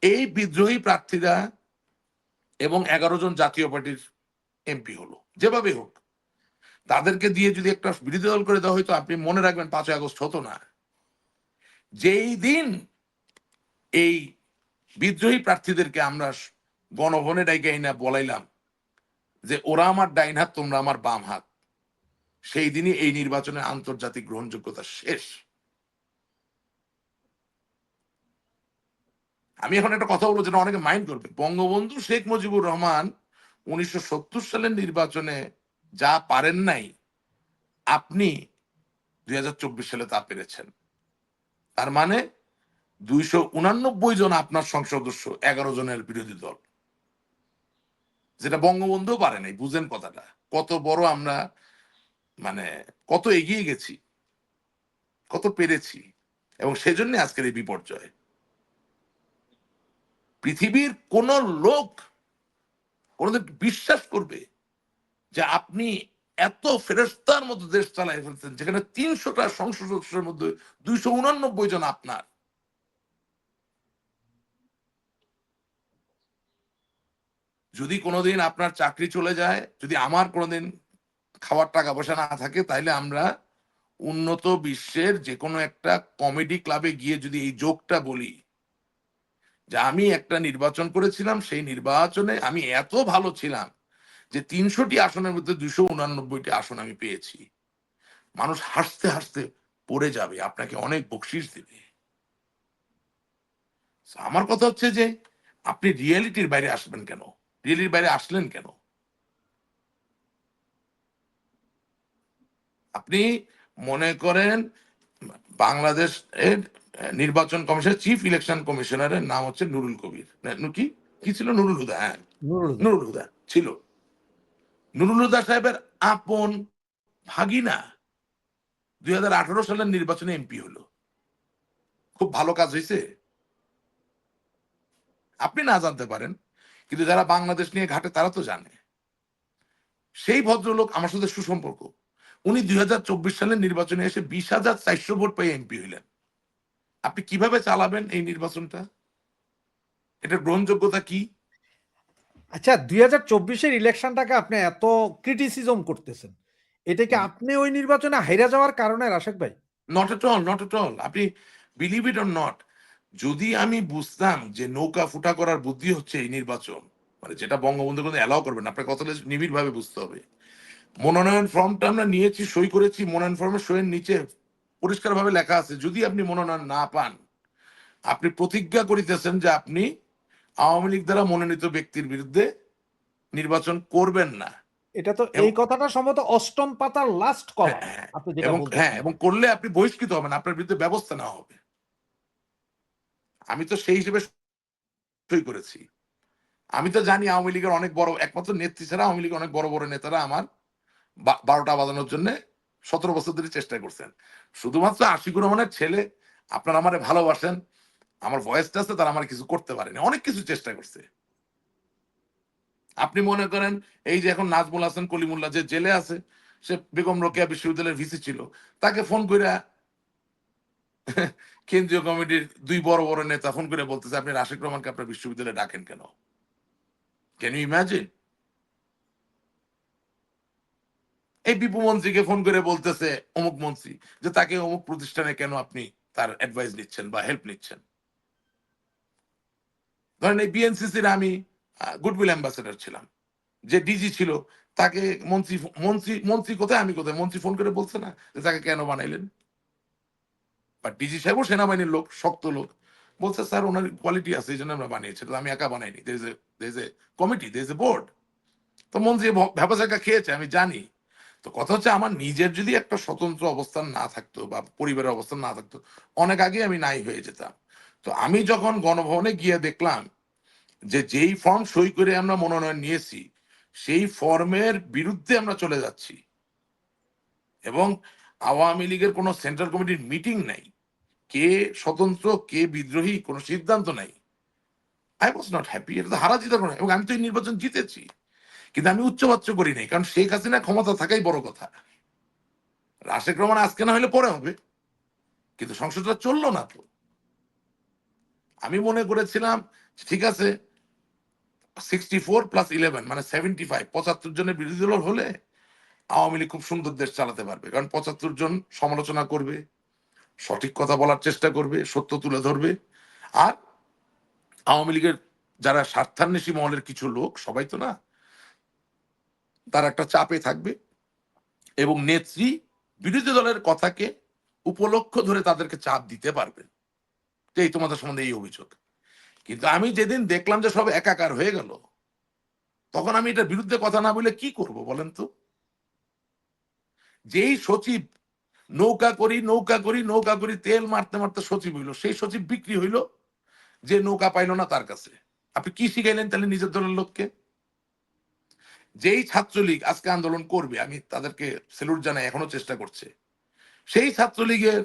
এই বিদ্রোহী প্রার্থীরা এবং 11 জন জাতীয় পার্টির এমপি হলো, যেভাবে হোক তাদেরকে দিয়ে যদি একটা বিরোধী দল করে দেওয়া হয়তো, আপনি মনে রাখবেন 5ই আগস্ট হতো না। যেই দিন এই বিদ্রোহী প্রার্থীদেরকে আমরা গণভবনে ডাইকে না বলাইলাম যে ওরা আমার ডাইন হাত, তোমরা আমার বাম হাত, সেই দিনই এই নির্বাচনের আন্তর্জাতিক গ্রহণযোগ্যতা শেষ। আমি এখন একটা কথা বলবো যেটা অনেকে মাইন্ড করবে। বঙ্গবন্ধু শেখ মুজিবুর রহমান 1970 সালের নির্বাচনে যা পারেন নাই, আপনি 2024 সালে তা পেরেছেন। তার মানে 289 জন আপনার সংসদ সদস্য, 11 জনের বিরোধী দল, যেটা বঙ্গবন্ধু পারে নাই। বুঝেন কথাটা কত বড় আমরা, মানে কত এগিয়ে গেছি, কত পেরেছি, এবং সেজন্য আজকের এই বিপর্যয়। পৃথিবীর কোন লোক কোনদিন বিশ্বাস করবে যে আপনি এত ফেরেস্তার মতো দেশ চালাই ফেলছেন, যেখানে 300টা সংসদ সদস্যের মধ্যে 289 জন আপনার? যদি কোনোদিন আপনার চাকরি চলে যায়, যদি আমার কোনোদিন খাওয়ার টাকা পয়সা না থাকে, তাহলে আমরা উন্নত বিশ্বের যে কোনো একটা কমেডি ক্লাবে গিয়ে যদি এই জোকটা বলি যে আমি একটা নির্বাচন করেছিলাম, সেই নির্বাচনে আমি এত ভালো ছিলাম যে 300টি আসনের মধ্যে 289টি আসন আমি পেয়েছি, মানুষ হাসতে হাসতে পড়ে যাবে, আপনাকে অনেক বকশিস দেবে। আমার কথা হচ্ছে যে আপনি রিয়েলিটির বাইরে আসবেন কেন? রিয়েলিটির বাইরে আসলেন কেন? আপনি মনে করেন বাংলাদেশ নির্বাচন কমিশনের চিফ ইলেকশন কমিশনারের নাম হচ্ছে নুরুল কবির, কি কি ছিল, নুরুল হুদা, হ্যাঁ নুরুল হুদা ছিল। নুরুল হুদা সাহেবের আপন ভাগিনা 2018 সালের নির্বাচনে এমপি হলো। খুব ভালো কাজ হয়েছে? আপনি না জানতে পারেন, কিন্তু যারা বাংলাদেশ নিয়ে ঘাটে তারা তো জানে। সেই ভদ্রলোক আমার সাথে সুসম্পর্ক, উনি 2024 সালের নির্বাচনে এসে 20,400 ভোট পেয়ে এমপি হইলেন। আপনি কিভাবে চালাবেন এই নির্বাচনটা? এটার গ্রহণযোগ্যতা কি? আচ্ছা, 2024-এর ইলেকশনটাকে আপনি এত ক্রিটিসিজম করতেছেন, এটা কি আপনি ওই নির্বাচনে হাইরা যাওয়ার কারণে, রাশেক ভাই? Not at all, not at all. আপনি বিলিভ ইট অর নট, যদি আমি বুঝতাম যে নৌকা ফুটা করার বুদ্ধি হচ্ছে এই নির্বাচন, মানে যেটা বঙ্গবন্ধু কিন্তু অ্যালাউ করবেন, আপনার কথাটা নিবিড় ভাবে বুঝতে হবে। মনোনয়ন ফর্মটা আমরা নিয়েছি, সই করেছি, মনোনয়ন ফর্মের সইয়ের নিচে পরিষ্কার ভাবে লেখা আছে যদি আপনি মনোনয়ন না পান, আপনি প্রতিজ্ঞা করিতেছেন যে আপনি আওয়ামী লীগ দ্বারা মনোনীত ব্যক্তির বিরুদ্ধে নির্বাচন করবেন না। এটা তো, এই কথাটা সম্ভবত অষ্টম পাতার লাস্ট কলাম আপনি যেটা বলতেছেন। এবং করলে আপনি বহিষ্কৃত হবেন, আপনার বিরুদ্ধে ব্যবস্থা নেওয়া হবে। আমি তো সেই হিসেবে সই করেছি। আমি তো জানি আওয়ামী লীগের অনেক বড়, একমাত্র নেত্রী ছাড়া আওয়ামী লীগের অনেক বড় বড় নেতারা আমার 12টা বাজানোর জন্য 17 বছর ধরে চেষ্টা করছেন। শুধুমাত্র আশিকুর রহমানের ছেলে, আপনারা আমারে ভালোবাসেন, আমার ভয়েসটা আছে, তারা আমার কিছু করতে পারেনি, অনেক কিছু চেষ্টা করছে। আপনি মনে করেন এই যে এখন নাজমুল হাসান কলিমুল্লাহ যে জেলে আছে, সে বেগম রোকেয়া বিশ্ববিদ্যালয়ের ভিসি ছিল, তাকে ফোন করে কেন্দ্রীয় কমিটির 2 বড় বড় নেতা ফোন করে বলতেছে আপনি রাশেক রহমানকে আপনার বিশ্ববিদ্যালয়ে ডাকেন কেন? Can you imagine? এই বিপু মন্ত্রীকে ফোন করে বলতেছে অমুক মন্ত্রী যে তাকে অমুক প্রতিষ্ঠানে কেন আপনি তার অ্যাডভাইস নিচ্ছেন বা হেল্প নিচ্ছেন। ধরেন এই বিএনসিসির আমি গুডউইল অ্যাম্বাসেডর ছিলাম, যে ডিজি ছিল তাকে মন্ত্রী মন্ত্রী মন্ত্রী কোথায় আমি কোথায়, মন্ত্রী ফোন করে বলছে না যে তাকে কেন বানাইলেন? বা ডিজি সাহেবও সেনাবাহিনীর লোক, শক্ত লোক, বলছে স্যার ওনার কোয়ালিটি আছে এই জন্য আমরা বানিয়েছি, আমি একা বানাইনি, there is a committee, there is a board. তো মন্ত্রী ভেপাচাকা খেয়েছে আমি জানি। তো কথা হচ্ছে আমার নিজের যদি একটা স্বতন্ত্র অবস্থান না থাকতো বা পরিবারের অবস্থান না থাকতো, অনেক আগে আমি নাই হয়ে যেতাম। তো আমি যখন গণভবনে গিয়ে দেখলাম যে যেই ফর্ম সই করে আমরা মনোনয়ন নিয়েছি, সেই ফর্মের বিরুদ্ধে আমরা চলে যাচ্ছি, এবং আওয়ামী লীগের কোনো সেন্ট্রাল কমিটির মিটিং নাই, কে স্বতন্ত্র কে বিদ্রোহী কোনো সিদ্ধান্ত নাই, আই ওয়াজ নট হ্যাপি। এটা তো হারা জিতা কোনো, এবং আমি তো এই নির্বাচন জিতেছি, কিন্তু আমি উচ্চবাচ্য করি নাই, কারণ শেখ হাসিনা ক্ষমতা থাকাই বড় কথা। রাশেক রহমান আজকে না হলে পরে হবে, কিন্তু সংসদটা চললো না তো। আমি মনে করেছিলাম ঠিক আছে 64+11 মানে 75, 75 জনের বিরোধী দল হলে আওয়ামী লীগ খুব সুন্দর দেশ চালাতে পারবে, কারণ 75 জন সমালোচনা করবে, সঠিক কথা বলার চেষ্টা করবে, সত্য তুলে ধরবে। আর আওয়ামী লীগের যারা স্বার্থান্বেষী মহলের কিছু লোক, সবাই তো না, তারা একটা চাপে থাকবে এবং নেত্রী বিরোধী দলের কথাকে উপলক্ষ ধরে তাদেরকে চাপ দিতে পারবে, এই তোমাদের সম্বন্ধে এই অভিযোগ। কিন্তু আমি যেদিন দেখলাম যে সব একাকার হয়ে গেল, তখন আমি এটার বিরুদ্ধে কথা না বলে কি করব বলেন তো? যেই সচিব নৌকা করি নৌকা করি নৌকা করি তেল মারতে মারতে সচিব হইলো, সেই সচিব বিক্রি হইলো যে নৌকা পাইলো না তার কাছে। আপনি কি শিখাইলেন তাহলে নিজের দলের লোককে? যেই ছাত্রলীগ আজকে আন্দোলন করবে, আমি তাদেরকে সেলুট জানাই, এখনো চেষ্টা করছে, সেই ছাত্রলীগের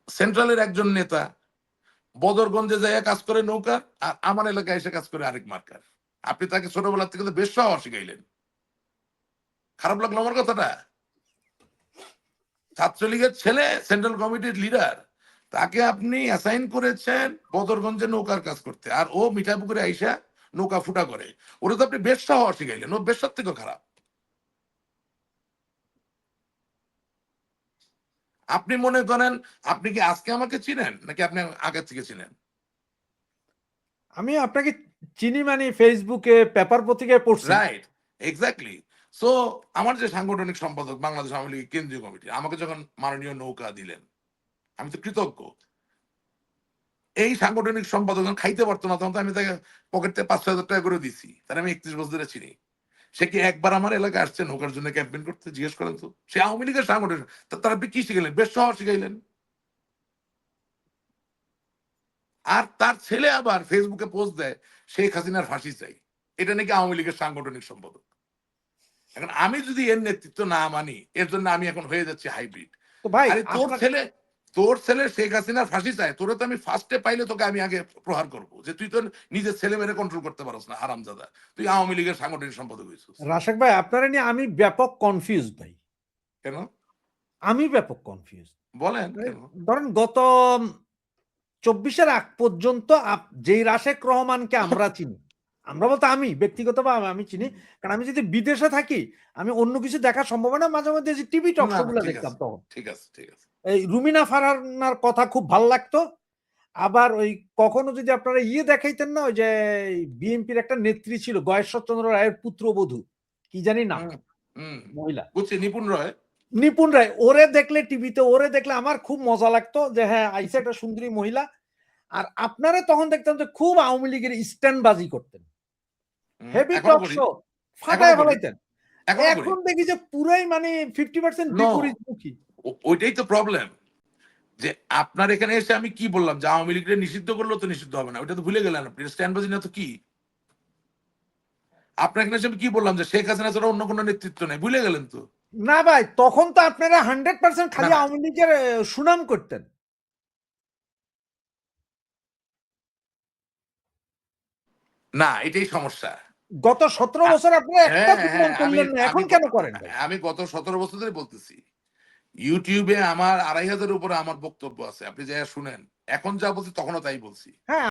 সেন্ট্রালের একজন নেতা বদরগঞ্জে যায় কাজ করে নৌকা, আর আমার এলাকায় এসে কাজ করে আরেক মার্কার। আপনি তাকে ছোটবেলা থেকে তো বেশ সাহস শিখাইলেন। খারাপ লাগলো আমার কথাটা? ছাত্রলীগের ছেলে সেন্ট্রাল কমিটির লিডার, তাকে আপনি অ্যাসাইন করেছেন বদরগঞ্জে নৌকার কাজ করতে, আর ও মিঠাপুকুরে আইসা নৌকা ফুটা করে। ওরা তো আপনি বেশ সাহস শিখাইলেন, ও বেশ থেকে খারাপ। আপনি মনে করেন আপনি কি আজকে আমাকে চিনেন নাকি আপনি আগে থেকে চিনেন? আমি আপনাকে চিনি মানে ফেসবুকে, পেপার পত্রিকায় পড়ছি। Right, exactly. সো আমার যে সাংগঠনিক সম্পাদক বাংলাদেশ আওয়ামী লীগের কেন্দ্রীয় কমিটি, আমাকে যখন মাননীয় নৌকা দিলেন, আমি তো কৃতজ্ঞ। এই সাংগঠনিক সম্পাদক যখন খাইতে পারতো না, তখন তো আমি তাকে পকেট থেকে 5,000 টাকা করে দিছি। তার আমি 31 বছর ধরে চিনি। সে কি একবার আমার এলাকায় আসছে নৌকার জন্য ক্যাম্পেইন করতে? জিজ্ঞেস করেন তো। সে আওয়ামী লীগের সাংগঠনিক, তারা আপনি কি শিখাইলেন? বেশ সহজ শিখাইলেন। আর তার ছেলে আবার ফেসবুকে পোস্ট দেয় শেখ হাসিনার ফাঁসি চাই, এটা নাকি আওয়ামী লীগের সাংগঠনিক সম্পাদক। এখন আমি যদি এর নেতৃত্ব না মানি, এর জন্য আমি এখন হয়ে যাচ্ছি হাইব্রিড। তো ভাই আরে তোর ছেলে শেখ হাসিনার ফাঁসি চায়, তোরে তো আমি ফার্স্টে পাইলে তোকে আমি আগে প্রহার করব, যে তুই তো নিজের ছেলে মেরে কন্ট্রোল করতে পারস না, হারামজাদা। তুই আওয়ামী লীগের সাংগঠনিক সম্পাদক হয়েছিস রাশেক ভাই, আপনারা নিয়ে আমি ব্যাপক কনফিউজ ভাই। কেন? আমি ব্যাপক কনফিউজ। বলেন কেন? ধরেন গত 24-এর আগ পর্যন্ত যেই রাশেক রহমানকে আমরা চিনি, আমরা বলতে আমি ব্যক্তিগতভাবে আমি চিনি, কারণ আমি যদি বিদেশে থাকি আমি অন্য কিছু দেখার সম্ভাবনা, মাঝে মধ্যে যে টিভি টক না শো না, গুলো ঠিক দেখতাম আছে, তখন। ঠিক আছে, ঠিক আছে। এই রুমিনা ফারহানার কথা খুব ভাল লাগতো। আবার ওই কখনো যদি আপনারা দেখাইতেন না, ওই যে বিএনপির একটা নেত্রী ছিল গয়েশ্বরচন্দ্র রায়ের পুত্রবধূ, কি জানি নাম, হুম, হুম, মহিলা বুঝছি, নিপুণ রয়। নিপুণ রায়, ওরে দেখলে টিভিতে, ওরে দেখলে আমার খুব মজা লাগতো যে হ্যাঁ আইসা একটা সুন্দরী মহিলা। আর আপনারা তখন দেখতাম যে খুব আওয়ামী লীগের স্ট্যান্ড বাজি করতেন, হেভি এখনো টক করি, শো, এখনো ফাটায় করি, ফেলাইতেন। এখনো করি। এখন দেখি যে পুরাই মানে 50% নো, বিপরীতমুখী। ওইটাই তো প্রবলেম, যে আপনার এখানে এসে আমি কি বললাম যে আওয়ামী লীগের নিষিদ্ধ করলেও তো নিষিদ্ধ হবে না, ওইটা তো ভুলে গেলেন আপনি। স্ট্যান্ড বাজি না তো কি? আপনার এখানে এসে আমি কি বললাম যে শেখ হাসিনা ছাড়া অন্য কোনো নেতৃত্ব নেই, ভুলে গেলেন তো? না ভাই, তখন তো আপনারা 100% না খালি না আওয়ামী লীগের সুনাম করতেন। না, এটাই সমস্যা। গত 17 আ- বছর আপনারা একটা হ্যাঁ হ্যাঁ, প্রোগ্রাম আমি করলেন না, আমি এখন কেন করেন ভাই? আমি গত 17 বছর ধরে বলতেছি, ইউটিউবে আমার 2,500-এর উপরে আমার বক্তব্য আছে, আপনি যা শুনেন। এখন যা বলছি তখনও তাই বলছি। হ্যাঁ।